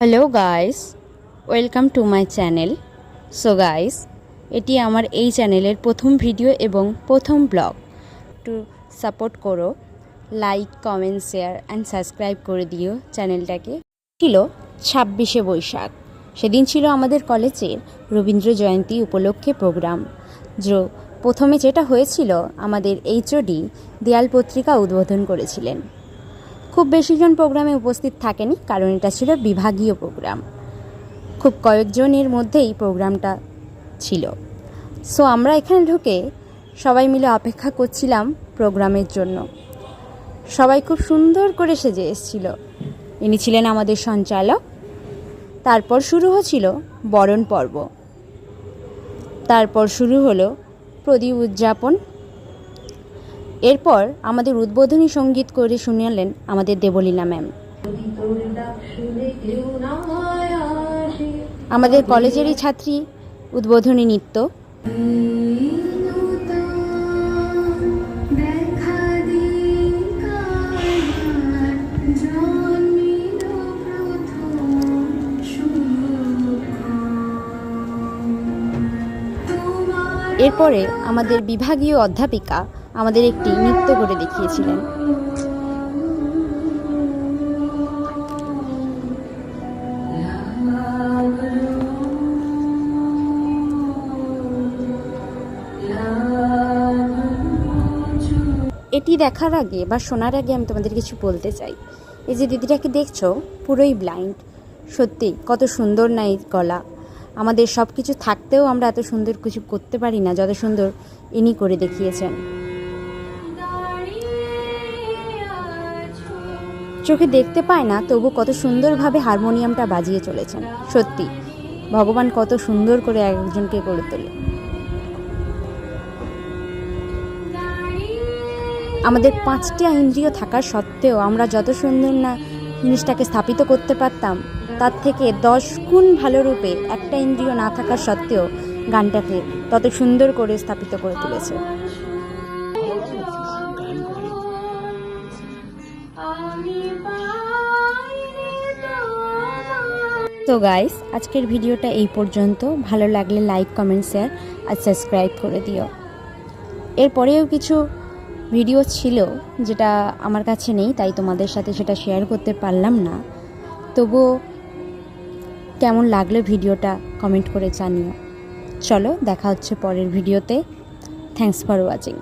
Hello guys, welcome to my channel. So guys, এটি আমার এই চ্যানেলের প্রথম ভিডিও এবং প্রথম ব্লগ। একটু সাপোর্ট করো, like, comment, share and subscribe করে দিও চ্যানেলটাকে। ছিল 26শে বৈশাখ। সেদিন ছিল আমাদের কলেজের রবীন্দ্র জয়ন্তী উপলক্ষে প্রোগ্রাম। প্রথমে যেটা হয়েছিল, আমাদের এইচওডি দেয়াল পত্রিকা উদ্বোধন করেছিলেন। খুব বেশিজন প্রোগ্রামে উপস্থিত থাকেনি, কারণ এটা ছিল বিভাগীয় প্রোগ্রাম। খুব কয়েকজনের মধ্যেই প্রোগ্রামটা ছিল। সো আমরা এখানে ঢুকে সবাই মিলে অপেক্ষা করছিলাম প্রোগ্রামের জন্য। সবাই খুব সুন্দর করে সেজে এসেছিল। ইনি ছিলেন আমাদের সঞ্চালক। তারপর শুরু হয়েছিল বরণ পর্ব। তারপর শুরু হলো প্রদীপ উদযাপন। এরপর আমাদের উদ্বোধনী সঙ্গীত করে শুনালেন আমাদের দেবলীনা ম্যাম। আমাদের কলেজেরই ছাত্রী উদ্বোধনী নৃত্য। এরপরে আমাদের বিভাগীয় অধ্যাপিকা আমাদের একটি নৃত্য করে দেখিয়েছিলেন। এটি দেখার আগে বা শোনার আগে আমি তোমাদের কিছু বলতে চাই। এই যে দিদিটাকে দেখছো, পুরোই ব্লাইন্ড। সত্যি কত সুন্দর না এই গলা। আমাদের সব কিছু থাকতেও আমরা এত সুন্দর কিছু করতে পারি না, যত সুন্দর ইনি করে দেখিয়েছেন। চোখে দেখতে পায় না, তবু কত সুন্দরভাবে হারমোনিয়ামটা বাজিয়ে চলেছেন। সত্যি ভগবান কত সুন্দর করে একজনকে গড়ে তোলে। আমাদের 5টা ইন্দ্রিয় থাকার সত্ত্বেও আমরা যত সুন্দর না জিনিসটাকে স্থাপিত করতে পারতাম, তার থেকে 10 গুণ ভালো রূপে একটা ইন্দ্রিয় না থাকার সত্ত্বেও গানটাকে তত সুন্দর করে স্থাপিত করে তুলেছে। তো গাইস, আজকের ভিডিওটা এই পর্যন্ত। ভালো লাগলে লাইক, কমেন্ট, শেয়ার আর সাবস্ক্রাইব করে দিও। এরপরেও কিছু ভিডিও ছিল যেটা আমার কাছে নেই, তাই তোমাদের সাথে সেটা শেয়ার করতে পারলাম না। তবুও কেমন লাগলো ভিডিওটা কমেন্ট করে জানিও। চলো, দেখা হচ্ছে পরের ভিডিওতে। Thanks for watching.